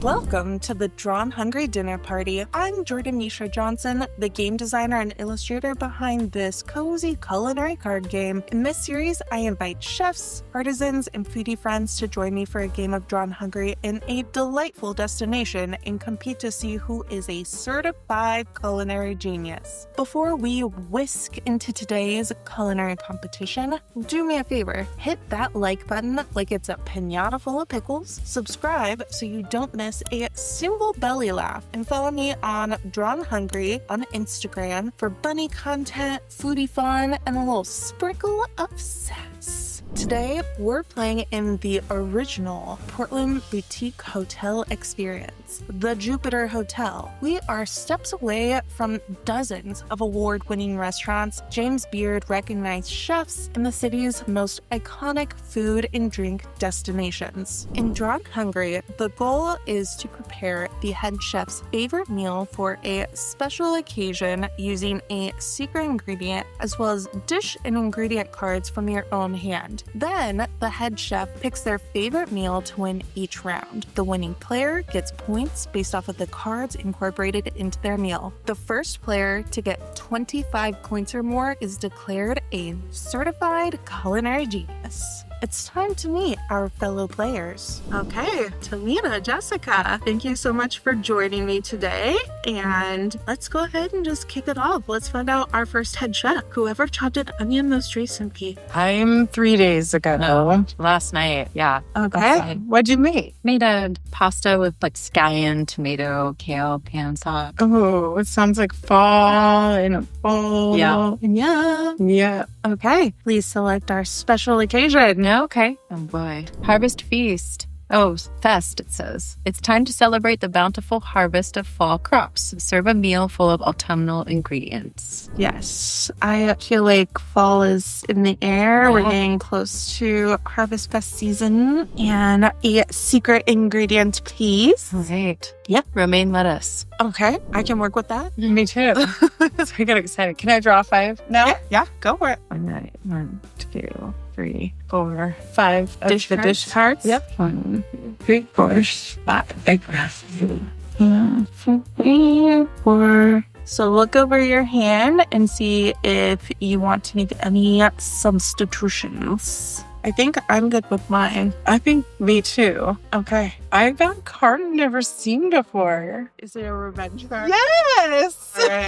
Welcome to the Drawn Hungry Dinner Party. I'm Jordan Mishra Johnson, the game designer and illustrator behind this cozy culinary card game. In this series, I invite chefs, artisans, and foodie friends to join me for a game of Drawn Hungry in a delightful destination and compete to see who is a certified culinary genius. Before we whisk into today's culinary competition, do me a favor, hit that like button like it's a piñata full of pickles, subscribe so you don't miss a single belly laugh, and follow me on Drawn Hungry on Instagram for bunny content, foodie fun, and a little sprinkle of sass. Today, we're playing in the original Portland boutique hotel experience, the Jupiter Hotel. We are steps away from dozens of award-winning restaurants, James Beard-recognized chefs, and the city's most iconic food and drink destinations. In Drawn Hungry, the goal is to prepare the head chef's favorite meal for a special occasion using a secret ingredient, as well as dish and ingredient cards from your own hand. Then, the head chef picks their favorite meal to win each round. The winning player gets points based off of the cards incorporated into their meal. The first player to get 25 points or more is declared a certified culinary genius. It's time to meet our fellow players. Okay, Telina, Jessica, thank you so much for joining me today. And let's go ahead and just kick it off. Let's find out our first head chef. Whoever chopped an onion most recently. I'm 3 days ago. Last night, yeah. Okay. What'd you make? Made a pasta with like scallion, tomato, kale, pan sauce. Oh, it sounds like fall in a bowl. Yeah. Yeah. Okay, please select our special occasion. Okay. Oh boy. Harvest feast. Oh, fest, it says. It's time to celebrate the bountiful harvest of fall crops. Serve a meal full of autumnal ingredients. Yes, I feel like fall is in the air. We're getting close to Harvest Fest season. And a secret ingredient, please. Right. Yep. Romaine lettuce. Okay, I can work with that. Me too. I got excited. Can I draw 5 now? Yeah, go for it. 1, 2, 3, 4, 5. Dish the cards? dish cards? Yep. 1, 2, 3, 4, 5. So look over your hand and see if you want to make any substitutions. I think I'm good with mine. I think me too. Okay. I got a card I've never seen before. Is it a revenge card? Yes! All right.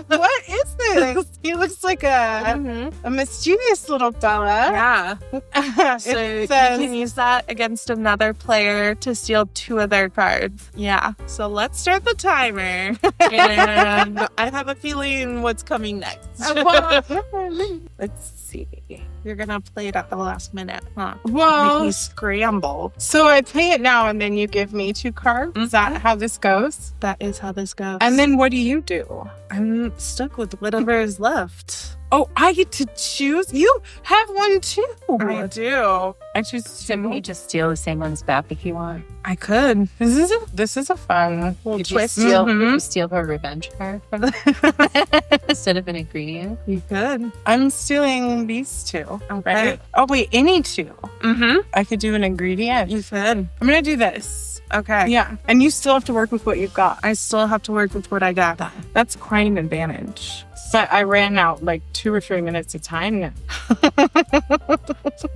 What is this? He looks like a mischievous little fella. Yeah. So you can use that against another player to steal 2 of their cards. Yeah. So let's start the timer. And I have a feeling what's coming next. Let's see. You're going to play it at the last minute, huh? Well, Make me scramble. so I play it now and then you give me 2 cards? Is that how this goes? That is how this goes. And then what do you do? I'm stuck with whatever is left. Oh, I get to choose? You have one too. I do. I choose Shouldn't we just steal the same ones back if you want? I could. This is a fun little Did you twist. steal her revenge card from instead of an ingredient? You could. I'm stealing these 2. Okay. Right? Oh, wait, any 2. Mm-hmm. I could do an ingredient. You could. I'm going to do this. Okay. Yeah. And you still have to work with what you've got. I still have to work with what I got. That's quite an advantage. But I ran out like 2 or 3 minutes of time now.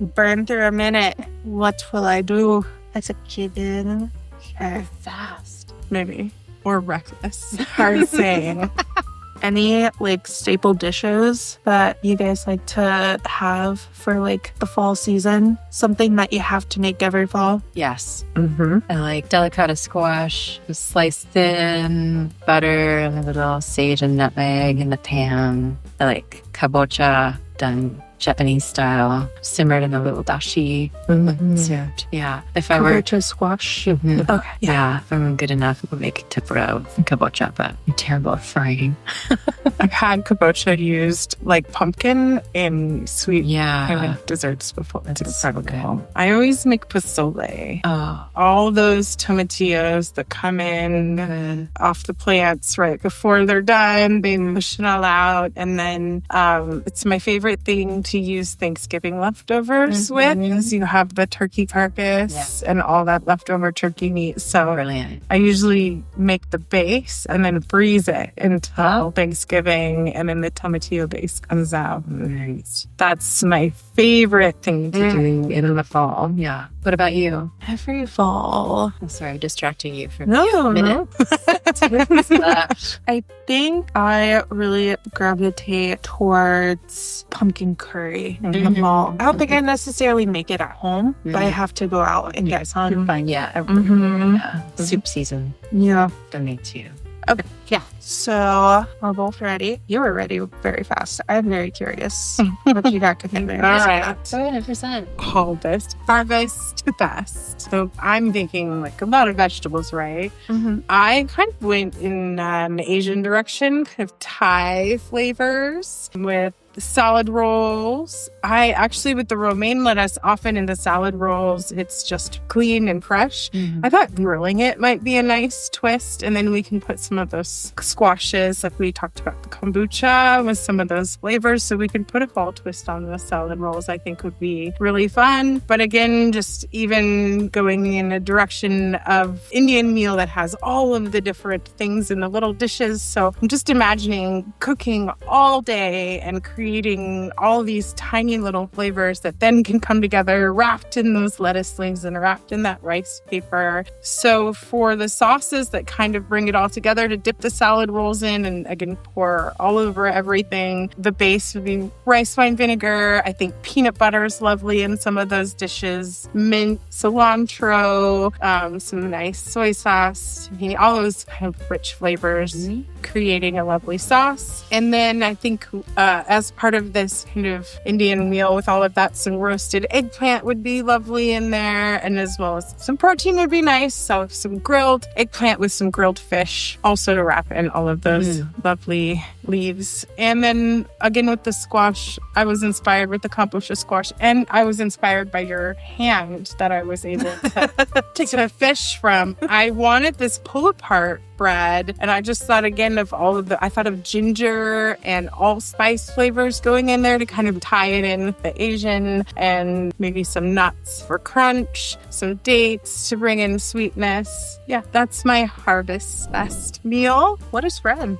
Burn through a minute. What will I do as a kid? Okay. Fast. Maybe. Or reckless. Hard saying. Any like staple dishes that you guys like to have for like the fall season? Something that you have to make every fall? Yes. Mm-hmm. I like delicata squash, just sliced thin, butter, and a little sage and nutmeg in the pan. I like kabocha, done Japanese style, simmered in a little dashi. Served. Yeah. If I were Kabocha squash. Mhm. Okay. Yeah, if I'm good enough, I would make tempura with kabocha, but I'm terrible at frying. I've had kabocha used like pumpkin in sweet Yeah. kind of desserts before. It's so incredible. I always make pozole. Oh, All those tomatillos that come in good. off the plants right before they're done, they push it all out. And then it's my favorite thing to to use Thanksgiving leftovers with, because you have the turkey carcass and all that leftover turkey meat. So Brilliant. I usually make the base and then freeze it until Thanksgiving, and then the tomatillo base comes out. Nice. That's my favorite thing to do in the fall. Yeah. What about you? Every fall. I'm sorry, I'm distracting you for No, a minute. I think I really gravitate towards pumpkin curry in the fall. I don't think I necessarily make it at home, but I have to go out and get some. Fine, yeah. Soup season Yeah. for me too. Okay. Yeah. So we're both ready. You were ready very fast. I'm very curious what you got cooking there. All right. 100%. Harvest to best. So I'm thinking like a lot of vegetables, right? I kind of went in an Asian direction, kind of Thai flavors with the salad rolls. I actually, with the romaine lettuce, often in the salad rolls, it's just clean and fresh. I thought grilling it might be a nice twist. And then we can put some of those squashes, like we talked about the kombucha, with some of those flavors. So we can put a fall twist on the salad rolls, I think would be really fun. But again, just even going in a direction of Indian meal that has all of the different things in the little dishes. So I'm just imagining cooking all day and creating all these tiny little flavors that then can come together, wrapped in those lettuce leaves and wrapped in that rice paper. So for the sauces that kind of bring it all together, to dip the salad rolls in and again pour all over everything. The base would be rice wine vinegar. I think peanut butter is lovely in some of those dishes. Mint, cilantro, some nice soy sauce, all those kind of rich flavors, creating a lovely sauce. And then I think as part of this kind of Indian meal with all of that, some roasted eggplant would be lovely in there, and as well as some protein would be nice. So some grilled eggplant with some grilled fish also to wrap in all of those lovely leaves. And then again with the squash, I was inspired with the kombucha squash, and I was inspired by your hand that I was able to take the fish from. I wanted this pull apart bread, and I just thought again of all of I thought of ginger and allspice flavors going in there to kind of tie it in with the Asian, and maybe some nuts for crunch, some dates to bring in sweetness. Yeah, that's my harvest fest meal. What a spread.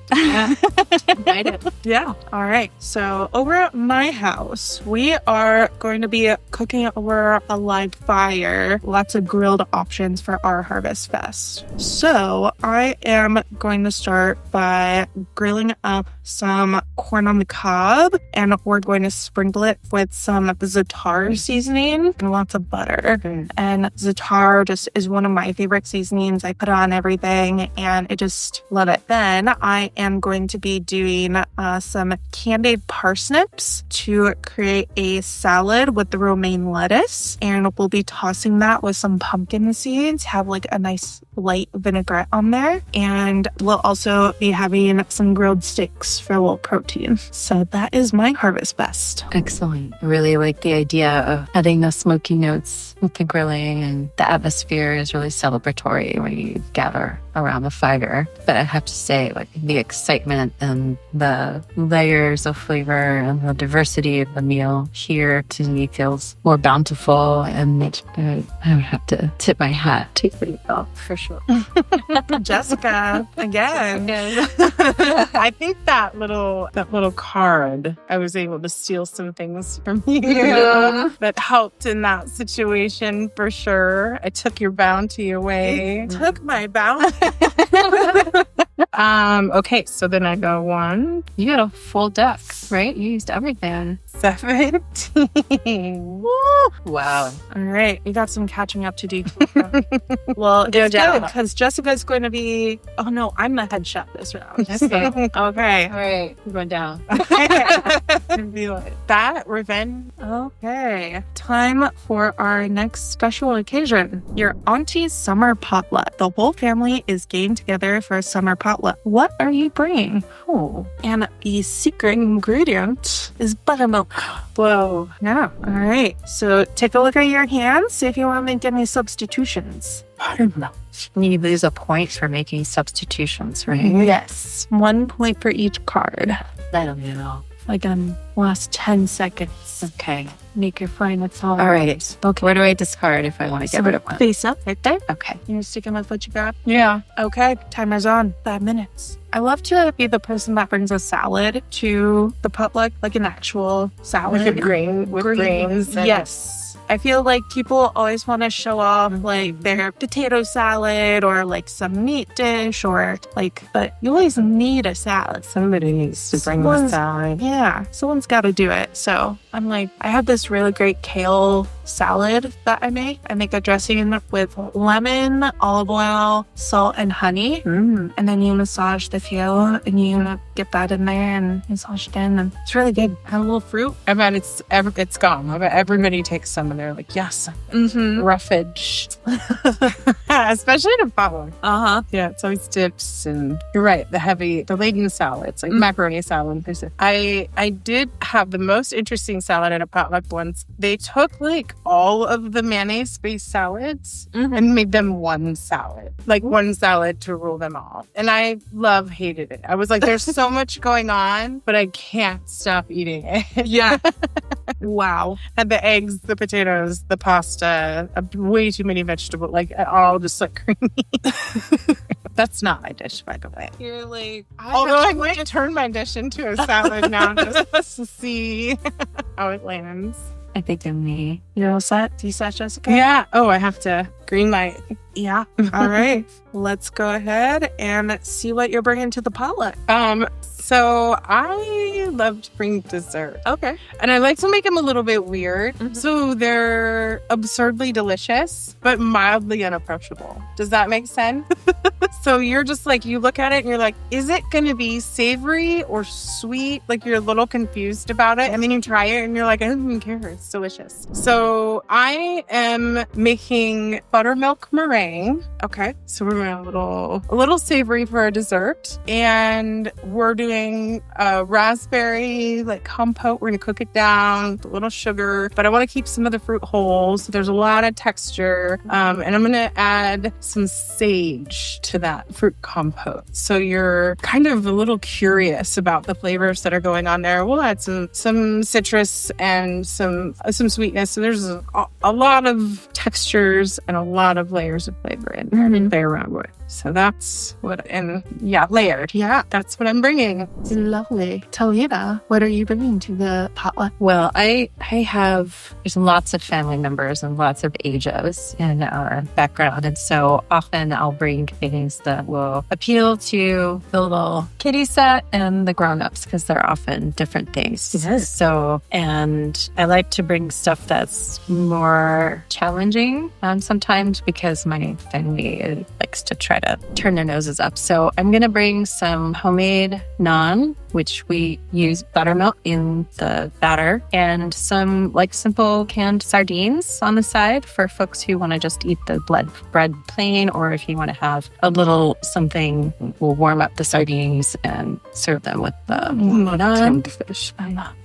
Yeah. All right. So over at my house, we are going to be cooking over a live fire. Lots of grilled options for our harvest fest. So I am going to start by grilling up some corn on the cob, and we're going to sprinkle it with some za'atar seasoning and lots of butter. And za'atar just is one of my favorite seasonings. I put it on everything and I just love it. Then I am going to be doing some candied parsnips to create a salad with the romaine lettuce, and we'll be tossing that with some pumpkin seeds, have like a nice light vinaigrette on there, and we'll also be having some grilled steaks for a little protein. So that is my harvest fest. Excellent. I really like the idea of adding the smoky notes with the grilling, and the atmosphere is really celebratory when you gather around the fire. But I have to say, like, the excitement and the layers of flavor and the diversity of the meal here to me feels more bountiful, and I would have to tip my hat to you for sure. Jessica, again. I think that little card, I was able to steal some things from you that helped in that situation for sure. I took your bounty away. Took my bounty. Okay, so then I go 1, You got a full deck, right? You used everything. 17. Woo! Wow. All right, we got some catching up to do. Well, No it's doubt. good because Jessica's going to be. Oh no, I'm the head chef this round. Okay. Okay. All right, we're going down. Be like, that revenge. Okay. Time for our next special occasion. Your auntie's summer potluck. The whole family is getting together for a summer potluck. What are you bringing? Oh, and the secret ingredient is buttermilk. Whoa. Yeah. All right. So take a look at your hands. See if you want to make any substitutions. Buttermilk. You lose a point for making substitutions, right? Yes. 1 point for each card. I don't know. like last 10 seconds. Okay. Make your final thought. All right. Okay. Where do I discard if I want to get rid of one? Face up right there. Okay. You're sticking with what you got? Yeah. Okay, timer's on. 5 minutes. I love to be the person that brings a salad to the potluck, like an actual salad. Like a grain with grains. Yes. I feel like people always want to show off like their potato salad or like some meat dish or like, but you always need a salad. Somebody needs to bring the salad. Yeah, someone's got to do it. So I'm like, I have this really great kale salad that I make. I make a dressing with lemon, olive oil, salt, and honey. And then you massage the kale and you get that in there and massage it in. And it's really good. Have a little fruit. I bet it's gone. I bet everybody takes some and they're like, yes, roughage. Especially in a potluck. Yeah, it's always dips and you're right, the laden salads, like macaroni salad. I did have the most interesting salad at a potluck once. They took like all of the mayonnaise-based salads and made them one salad. Like one salad to rule them all. And I hated it. I was like, there's so much going on, but I can't stop eating it. Yeah. Wow. Had the eggs, the potatoes, the pasta, way too many vegetables, like all just like creamy. That's not my dish, by the way. You're like, although I might turn my dish into a salad now just to see how it lands. I think I'm me. You're all set? You set, Jessica? Yeah. Oh, I have to green light. Yeah. All right. Let's go ahead and see what you're bringing to the potluck. So I love to bring dessert. Okay. And I like to make them a little bit weird. So they're absurdly delicious, but mildly unapproachable. Does that make sense? So you're just like, you look at it and you're like, is it going to be savory or sweet? Like you're a little confused about it. And then you try it and you're like, I don't even care. It's delicious. So I am making buttermilk meringue. Okay. So we're going a little savory for our dessert. And we're doing a raspberry like compote. We're going to cook it down with a little sugar, but I want to keep some of the fruit whole. So there's a lot of texture. And I'm going to add some sage to that fruit compote. So you're kind of a little curious about the flavors that are going on there. We'll add some citrus and some sweetness. So there's a lot of textures and a lot of layers of flavor in there to play around with. So that's layered. Yeah, that's what I'm bringing. Lovely. Telina, what are you bringing to the potluck? Well, I have, there's lots of family members and lots of ages in our background. And so often I'll bring things that will appeal to the little kiddie set and the grown-ups because they're often different things. Yes. So, and I like to bring stuff that's more challenging sometimes because my family likes to try to turn their noses up. So I'm going to bring some homemade naan, which we use buttermilk in the batter, and some like simple canned sardines on the side for folks who want to just eat the bread plain, or if you want to have a little something, we'll warm up the sardines and serve them with the naan. Fish.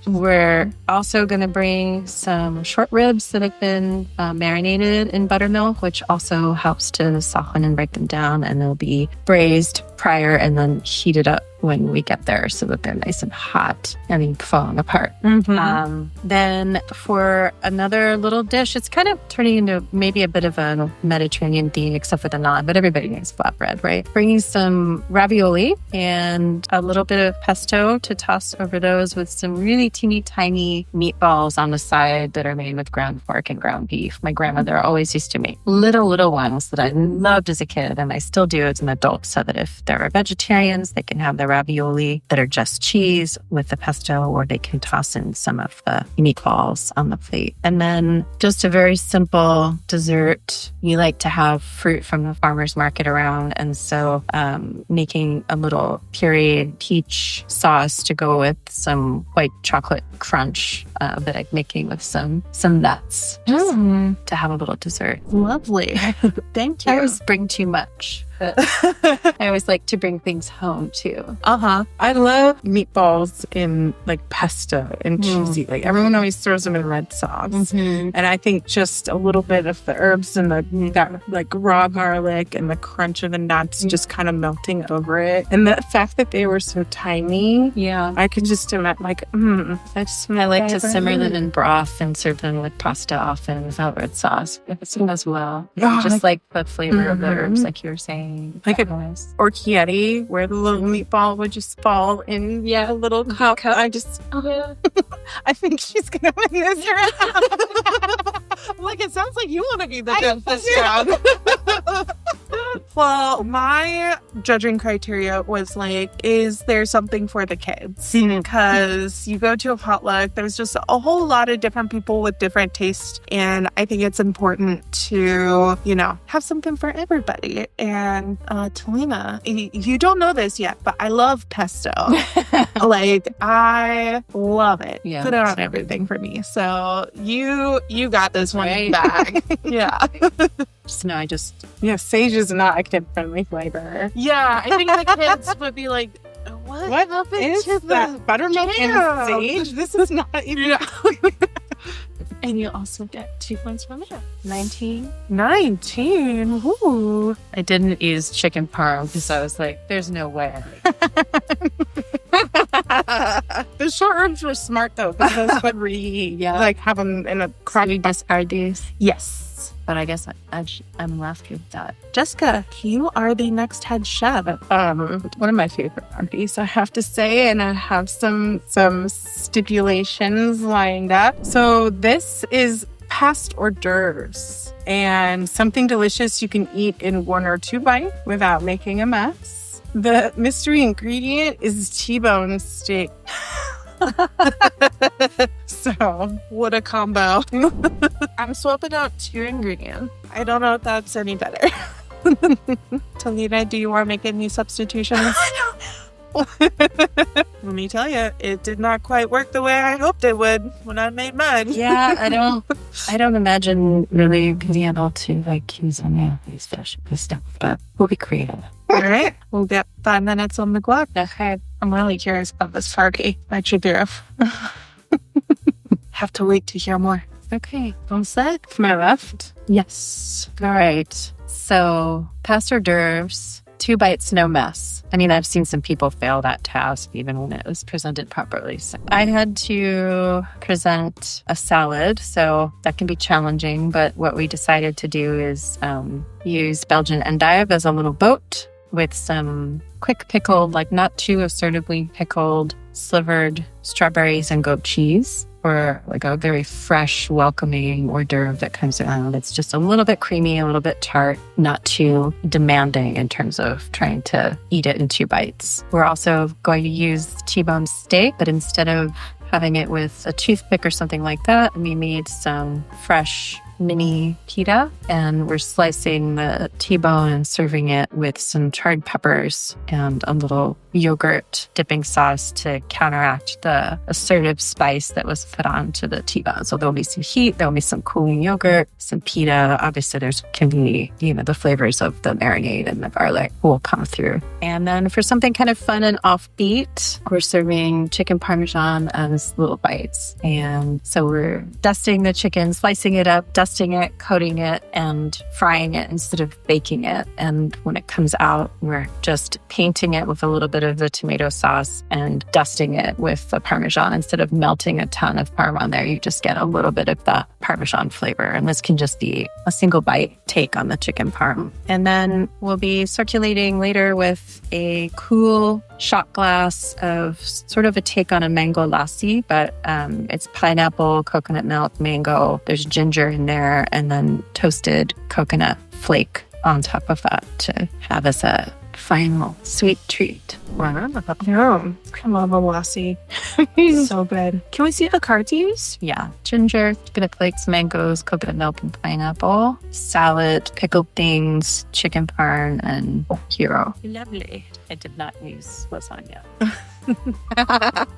We're also going to bring some short ribs that have been marinated in buttermilk, which also helps to soften and break them down, and they'll be braised prior and then heated up when we get there so that they're nice and hot and falling apart. Then for another little dish, it's kind of turning into maybe a bit of a Mediterranean theme, except for the naan, but everybody makes flatbread, right? Bringing some ravioli and a little bit of pesto to toss over those with some really teeny tiny meatballs on the side that are made with ground pork and ground beef. My grandmother always used to make little ones that I loved as a kid, and I still do as an adult, so that if there are vegetarians, they can have their ravioli that are just cheese with the pesto, or they can toss in some of the meatballs on the plate. And then just a very simple dessert. You like to have fruit from the farmer's market around, and so making a little pureed peach sauce to go with some white chocolate crunch that I'm making with some nuts, just to have a little dessert. Lovely. Thank you. I always bring too much. I always like to bring things home too. I love meatballs in like pesto and cheesy. Like everyone always throws them in red sauce. And I think just a little bit of the herbs and that like raw garlic and the crunch of the nuts just kind of melting over it. And the fact that they were so tiny. Yeah. I could just imagine like, I like to simmer them in broth and serve them with pasta often without red sauce as well. Just like the flavor of the herbs, like you were saying. Like orchietti, where the little meatball would just fall in a little cup. I just, I think she's going to win this round. Like, it sounds like you want to be the judge this round. Well, my judging criteria was like, is there something for the kids? Because you go to a potluck, there's just a whole lot of different people with different tastes. And I think it's important to, have something for everybody. And Telina, you don't know this yet, but I love pesto. Like, I love it. Yeah, put it on everything for me. So you got this one in bag. Yeah. Sage is not a kid-friendly flavor. Yeah, I think the kids would be like, what is that? Buttermilk and sage? This is not even... And you also get 2 points from it. 19. 19. Ooh. I didn't use chicken parm because I was like, there's no way. The short herbs were smart though, because those would like have them in a crock. So we discard these? Yes. But I guess I'm left with that. Jessica, you are the next head chef. One of my favorite parties, I have to say, and I have some stipulations lined up. So this is past hors d'oeuvres and something delicious you can eat in 1 or 2 bites without making a mess. The mystery ingredient is T-bone steak. So, what a combo. I'm swapping out 2 ingredients. I don't know if that's any better. Telina, do you want to make any substitutions? Let me tell you, it did not quite work the way I hoped it would when I made mine. Yeah, I don't imagine really being able to like use any of these stuff, but we'll be creative. All right, we'll get 5 minutes on the clock. Okay. I'm really curious about this party. I should do. Have to wait to hear more. Okay, all set? To my left? Yes. All right. So, past hors d'oeuvres, 2 bites, no mess. I mean, I've seen some people fail that task even when it was presented properly. So I had to present a salad, so that can be challenging. But what we decided to do is use Belgian endive as a little boat with some quick pickled, like not too assertively pickled, slivered strawberries and goat cheese, or like a very fresh, welcoming hors d'oeuvre that comes around. It's just a little bit creamy, a little bit tart, not too demanding in terms of trying to eat it in 2 bites. We're also going to use T-bone steak, but instead of having it with a toothpick or something like that, we made some fresh mini pita, and we're slicing the T-bone and serving it with some charred peppers and a little yogurt dipping sauce to counteract the assertive spice that was put onto the T-bone. So there'll be some heat, there'll be some cooling yogurt, some pita. Obviously, can be, the flavors of the marinade and the garlic will come through. And then for something kind of fun and offbeat, we're serving chicken parmesan as little bites. And so we're dusting the chicken, slicing it up, dusting it, coating it, and frying it instead of baking it. And when it comes out, we're just painting it with a little bit of the tomato sauce and dusting it with the Parmesan. Instead of melting a ton of Parm on there, you just get a little bit of the Parmesan flavor. And this can just be a single bite take on the chicken Parm. And then we'll be circulating later with a cool shot glass of sort of a take on a mango lassi, but it's pineapple, coconut milk, mango. There's ginger in there, and then toasted coconut flake on top of that to have as a final sweet treat. Wow. Yeah. Come on, lassi. So good. Can we see the cards used? Yeah. Ginger, coconut flakes, mangoes, coconut milk, and pineapple. Salad, pickled things, chicken parm, and hero. Lovely. I did not use lasagna.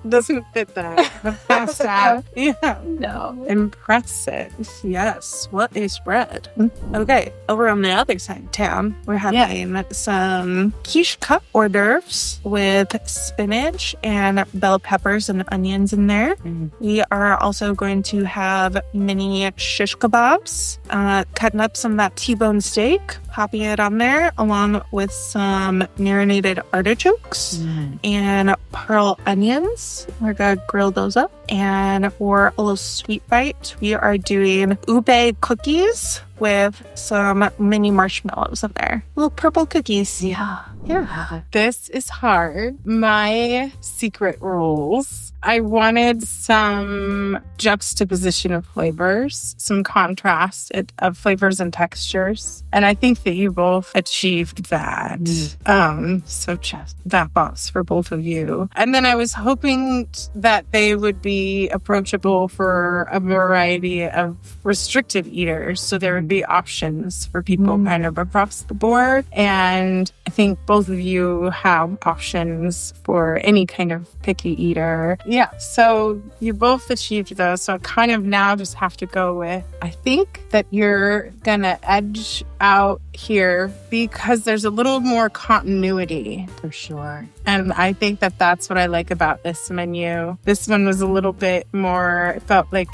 Doesn't fit that. Yeah. No. Impressive. Yes. What a spread. Okay. Over on the other side of town, we're having some quiche cup hors d'oeuvres with spinach and bell peppers and onions in there. We are also going to have mini shish kebabs, cutting up some of that T-bone steak, popping it on there, along with some marinated artichokes and pearl onions. We're going to grill those up. And for a little sweet bite, we are doing ube cookies with some mini marshmallows in there. Little purple cookies. Yeah. This is hard. My secret rules. I wanted some juxtaposition of flavors, some contrast of flavors and textures. And I think that you both achieved that. So just that box for both of you. And then I was hoping that they would be approachable for a variety of restricted eaters. So there would be options for people kind of across the board. And I think both of you have options for any kind of picky eater. Yeah, so you both achieved those. So I kind of now just have to go with, I think that you're gonna edge out here because there's a little more continuity. For sure. And I think that that's what I like about this menu. This one was a little bit more, it felt like,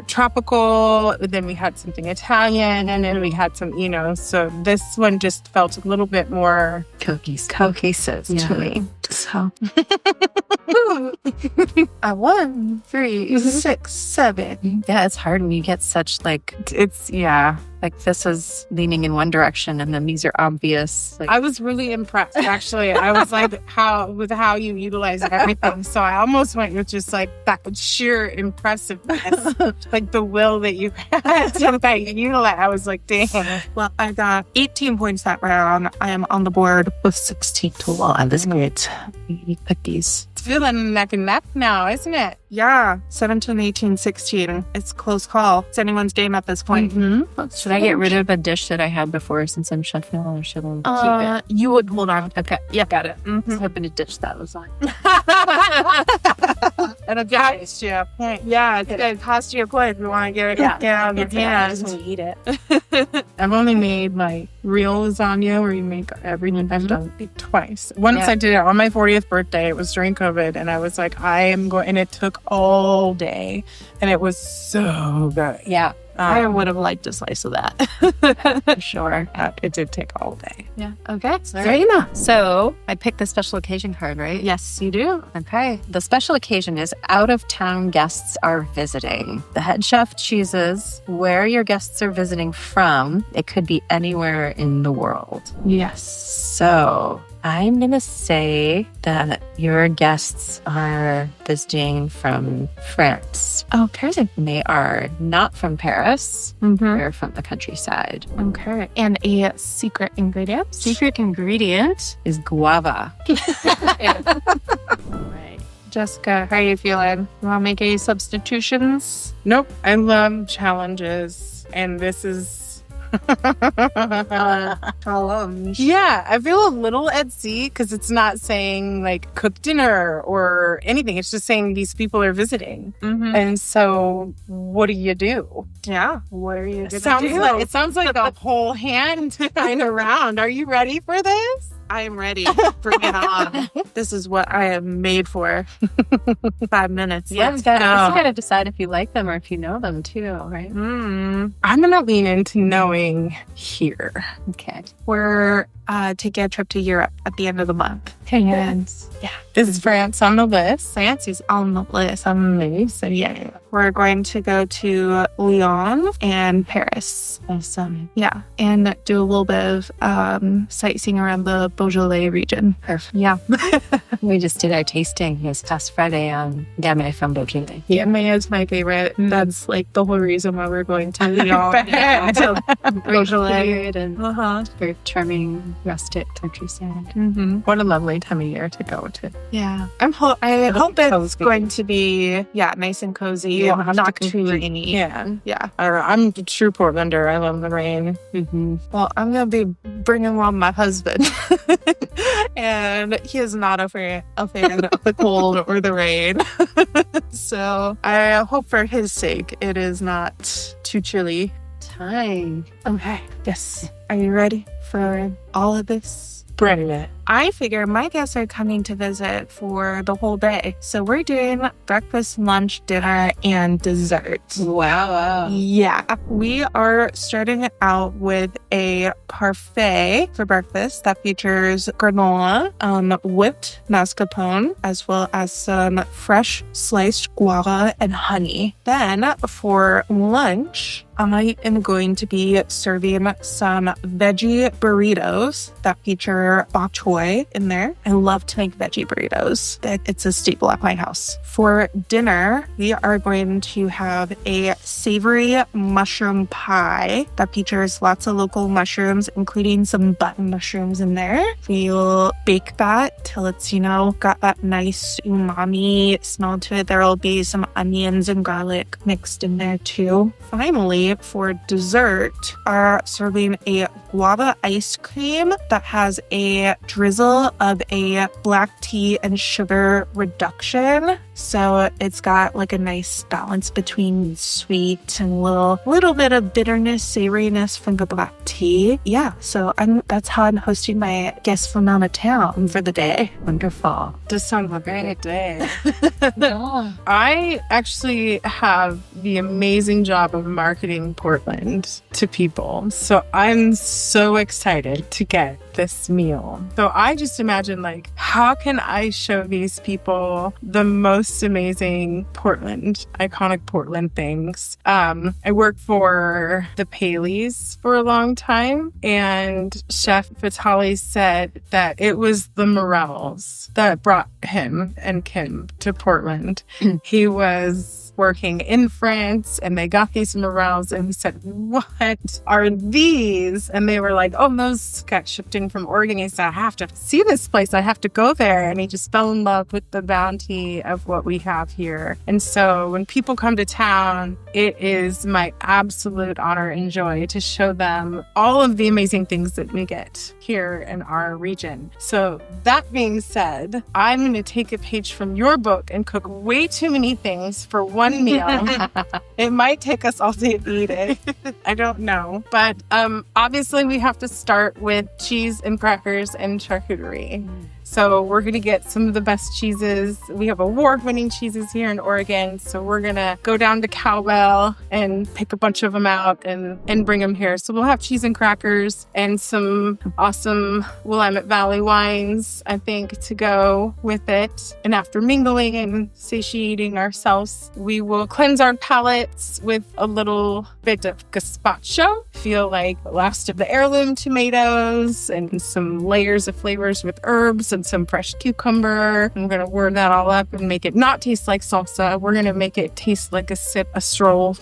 tropical. Then we had something Italian and then we had some, so this one just felt a little bit more cohesive to me. So. 1, 3, 6, 7. Yeah, it's hard when you get such like this is leaning in one direction and then these are obvious. I was really impressed, actually. I was like, how you utilize everything. So I almost went with just like that sheer impressiveness, like the will that you had to utilize. I was like, dang. Well, I got 18 points that round. I am on the board with 16 total. Wow, that's great. Cookies. It's feeling neck and neck now, isn't it? Yeah, 17, 18, 16. It's close call. It's anyone's game at this point. Should I get rid of a dish that I had before since I'm chef now, or should I keep it? You would hold on. Okay, yeah, got it. I was hoping to ditch that lasagna. And a cost you a point. Yeah, it's going to cost you a point if you want to get it down your hands. I just want to eat it. I've only made like real lasagna where you make everything. I've done it twice. Once I did it on my 40th birthday. It was during COVID, and I was like, I am going, and it took all day, and it was so good. Yeah. I would have liked a slice of that. For sure. It did take all day. Yeah. Okay. So I picked the special occasion card, right? Yes, you do. Okay. The special occasion is out-of-town guests are visiting. The head chef chooses where your guests are visiting from. It could be anywhere in the world. Yes. So I'm going to say that your guests are visiting from France. Okay. They are not from Paris. They're from the countryside. Okay. And a secret ingredient? Secret ingredient is guava. Right. Jessica, how are you feeling? You want to make any substitutions? Nope. I love challenges, and this is yeah, I feel a little at sea because it's not saying like cook dinner or anything. It's just saying these people are visiting. And so what do you do? Yeah, what are you going to do? It sounds like a whole hand kind of round. Are you ready for this? I am ready. Bring it on. This is what I am made for. 5 minutes. Yeah, Let's you go. gotta decide if you like them or if you know them too, right? I'm gonna lean into knowing here. Okay. We're taking a trip to Europe at the end of the month. And Is France on the list? France is on the list. So yeah, we're going to go to Lyon and Paris. Awesome. Yeah, and do a little bit of sightseeing around the Beaujolais region. Perfect. Yeah. We just did our tasting this past Friday on Gamay from Beaujolais. Yeah, is my favorite. That's like the whole reason why we're going to Lyon. So, Beaujolais. And very charming rustic countryside. What a lovely time of year to go to. Yeah. I hope it's going to be nice and cozy. You don't have not to too rainy. Yeah. Yeah. I'm a true Portlander. I love the rain. Well, I'm going to be bringing along my husband. and he is not a fan of the cold or the rain. So I hope for his sake it is not too chilly. Time. Okay. Yes. Are you ready for all of this? Bring it. I figure my guests are coming to visit for the whole day. So we're doing breakfast, lunch, dinner, and dessert. Wow. Yeah. We are starting out with a parfait for breakfast that features granola, whipped mascarpone, as well as some fresh sliced guava and honey. Then for lunch, I am going to be serving some veggie burritos that feature bok choy in there. I love to make veggie burritos. It's a staple at my house. For dinner, we are going to have a savory mushroom pie that features lots of local mushrooms, including some button mushrooms in there. We'll bake that till it's, got that nice umami smell to it. There will be some onions and garlic mixed in there too. Finally, for dessert, are serving a guava ice cream that has a drizzle of a black tea and sugar reduction. So it's got like a nice balance between sweet and a little bit of bitterness, savoriness from the black tea. Yeah, so that's how I'm hosting my guests from out of town for the day. Wonderful. Does sound like a great day. Yeah. I actually have the amazing job of marketing Portland to people. So I'm so excited to get this meal. So I just imagine, like, how can I show these people the most amazing iconic Portland things? I worked for the Paleys for a long time, and Chef Vitali said that it was the Morels that brought him and Kim to Portland. He was working in France, and they got these morels, and he said, "What are these?" And they were like, "Oh, those got shipped in from Oregon." He said, "I have to see this place. I have to go there." And he just fell in love with the bounty of what we have here. And so when people come to town, it is my absolute honor and joy to show them all of the amazing things that we get here in our region. So that being said, I'm going to take a page from your book and cook way too many things for one meal. It might take us all day to eat it. I don't know. But obviously we have to start with cheese and crackers and charcuterie. So we're going to get some of the best cheeses. We have award-winning cheeses here in Oregon. So we're going to go down to Cowbell and pick a bunch of them out and bring them here. So we'll have cheese and crackers and some awesome Willamette Valley wines, I think, to go with it. And after mingling and satiating ourselves, we will cleanse our palates with a little bit of gazpacho. Feel like the last of the heirloom tomatoes and some layers of flavors with herbs and some fresh cucumber. And we're going to whir that all up and make it not taste like salsa. We're going to make it taste like a stroll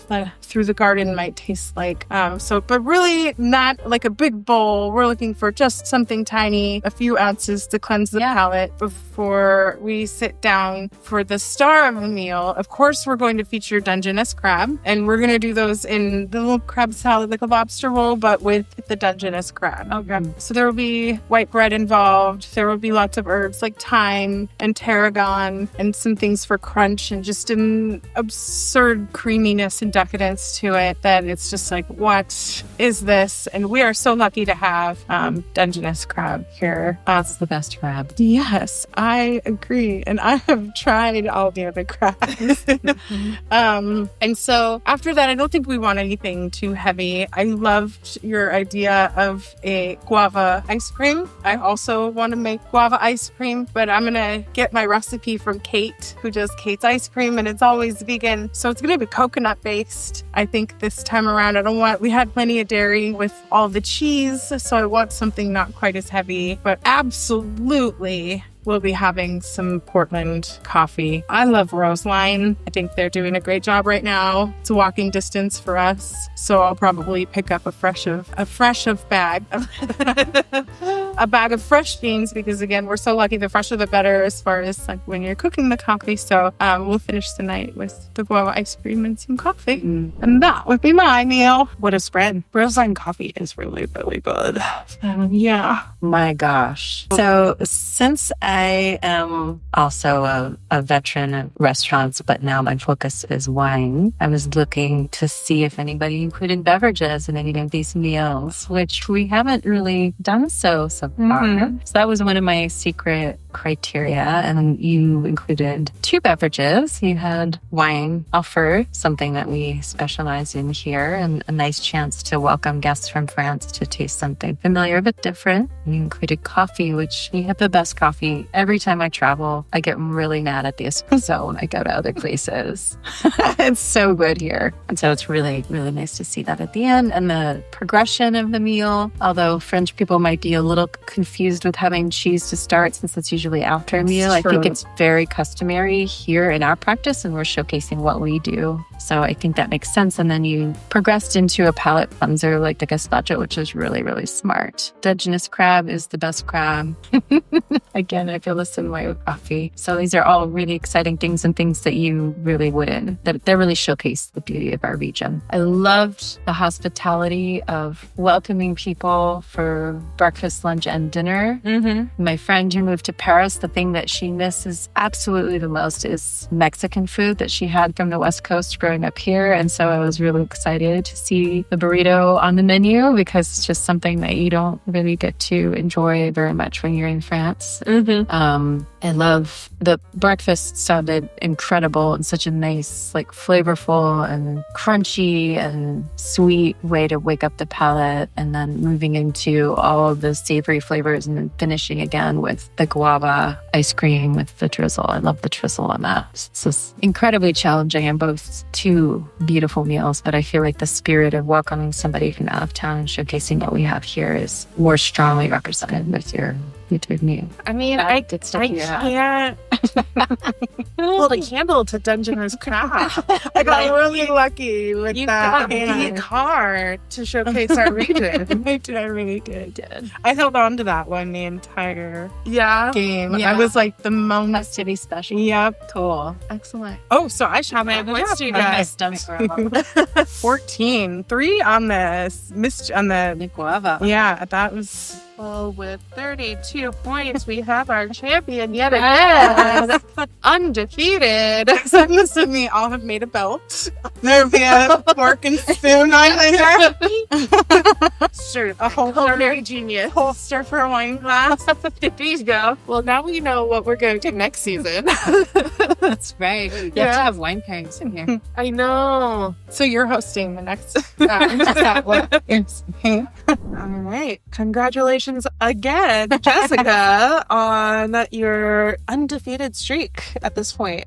through the garden might taste like. But really not like a big bowl. We're looking for just something tiny, a few ounces to cleanse the palate before we sit down for the star of the meal. Of course, we're going to feature Dungeness crab, and we're going to do those in the little crab salad, like a lobster roll, but with the Dungeness crab. Okay. So there will be white bread involved. There will be lots of herbs like thyme and tarragon and some things for crunch and just an absurd creaminess and decadence to it that it's just like, what is this? And we are so lucky to have Dungeness crab here. That's the best crab. Yes, I agree. And I have tried all the other crabs. And so after that, I don't think we want anything too heavy. I loved your idea of a guava ice cream. I also want to make guava ice cream, but I'm going to get my recipe from Kate, who does Kate's ice cream, and it's always vegan. So it's going to be coconut based. I think this time around, we had plenty of dairy with all the cheese, so I want something not quite as heavy, but absolutely we'll be having some Portland coffee. I love Roseline. I think they're doing a great job right now. It's a walking distance for us, so I'll probably pick up a fresh of bag. a bag of fresh beans because, again, we're so lucky. The fresher the better as far as like when you're cooking the coffee. So we'll finish the night with the guava ice cream and some coffee. And that would be my meal. What a spread. Roseline coffee is really, really good. Yeah. My gosh. So since I am also a veteran of restaurants, but now my focus is wine, I was looking to see if anybody included beverages in any of these meals, which we haven't really done so far. So that was one of my secret criteria. And you included 2 beverages. You had wine offer, something that we specialize in here, and a nice chance to welcome guests from France to taste something familiar but different. You included coffee, which we have the best coffee. Every time I travel, I get really mad at the espresso when I go to other places. It's so good here. And so it's really, really nice to see that at the end. And the progression of the meal, although French people might be a little confused with having cheese to start since it's usually after a meal, I think it's very customary here in our practice, and we're showcasing what we do. So I think that makes sense. And then you progressed into a palate cleanser like the gazpacho, which is really, really smart. Dungeness crab is the best crab. Again, I feel the same way with coffee. So these are all really exciting things and things that you really wouldn't, that really showcase the beauty of our region. I loved the hospitality of welcoming people for breakfast, lunch, and dinner. My friend who moved to Paris, the thing that she misses absolutely the most is Mexican food that she had from the West Coast growing up here. And so I was really excited to see the burrito on the menu because it's just something that you don't really get to enjoy very much when you're in France. I love the breakfast, sounded incredible and such a nice, like flavorful and crunchy and sweet way to wake up the palate, and then moving into all of the savory flavors and then finishing again with the guava ice cream with the drizzle. I love the drizzle on that. It's just incredibly challenging and both 2 beautiful meals, but I feel like the spirit of welcoming somebody from out of town and showcasing what we have here is more strongly represented with your meal. I mean, I can't hold a candle to Dungeness crab. I got really lucky with that card to showcase our region. I really did. I held on to that one the entire game. Yeah. I was like the moment. Must to be special. Yep. Cool. Excellent. Oh, so I should have my points to you guys. 14. 3 on the Guava. Yeah, that was. Well, with 32 points, we have our champion yet again. Undefeated. So this of me all have made a belt. There'll be a fork and spoon on there. Sure. A Culinary genius. Holster for a wine glass. There you go. Well, now we know what we're going to do next season. That's right. You have to have wine pairings in here. I know. So you're hosting the next All right. Congratulations again, Jessica, on your undefeated streak at this point.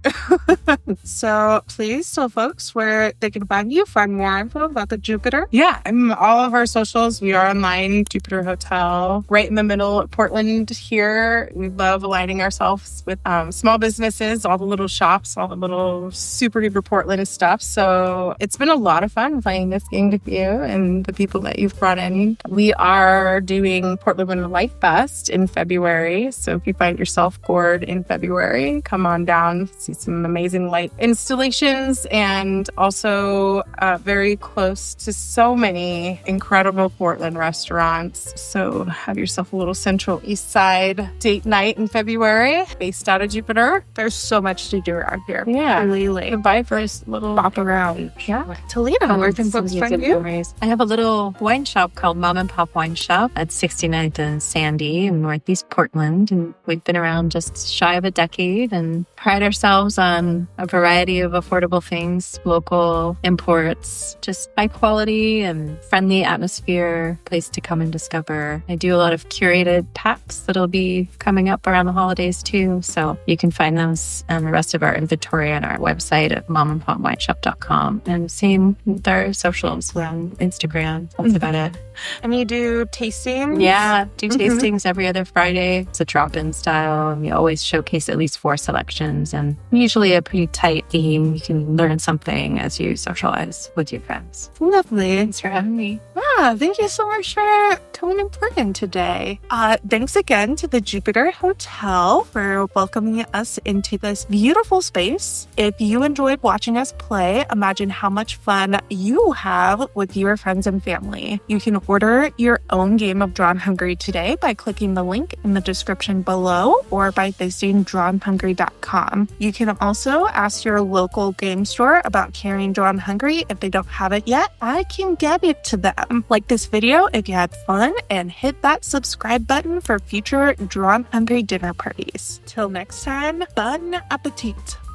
So please tell folks where they can find you, find more info about the Jupiter. Yeah, all of our socials, we are online, Jupiter Hotel, right in the middle of Portland here. We love aligning ourselves with small businesses, all the little shops, all the little super duper Portland stuff. So it's been a lot of fun playing this game with you and the people that you've brought in. We are doing Portland Winter Light Fest in February. So if you find yourself bored in February, come on down, see some amazing light installations, and also very close to so many incredible Portland restaurants. So have yourself a little Central East Side date night in February based out of Jupiter. There's so much to do around here. Yeah. Really. Goodbye for a little Bop around. Yeah. Talina, where can folks find you? I have a little wine shop called Mom and Pop Wine Shop at 69th and Sandy in Northeast Portland. And we've been around just shy of a decade and pride ourselves on a variety of affordable things, local imports, just high quality and friendly atmosphere, place to come and discover. I do a lot of curated packs that'll be coming up around the holidays too. So you can find those and the rest of our inventory on our website at momandpopwineshop.com. And same with our socials on Instagram. That's about it. And you do tastings? Yeah, do tastings every other Friday. It's a drop-in style, and we always showcase at least 4 selections, and usually a pretty tight theme. You can learn something as you socialize with your friends. Lovely. Thanks for having me. Wow. Yeah, thank you so much for coming and playing today. Thanks again to the Jupiter Hotel for welcoming us into this beautiful space. If you enjoyed watching us play, imagine how much fun you have with your friends and family. You can order your own game of Drawn Hungry today by clicking the link in the description below or by visiting drawnhungry.com. You can also ask your local game store about carrying Drawn Hungry. If they don't have it yet, I can get it to them. Like this video if you had fun, and hit that subscribe button for future Drawn Hungry dinner parties. Till next time, bon appetit!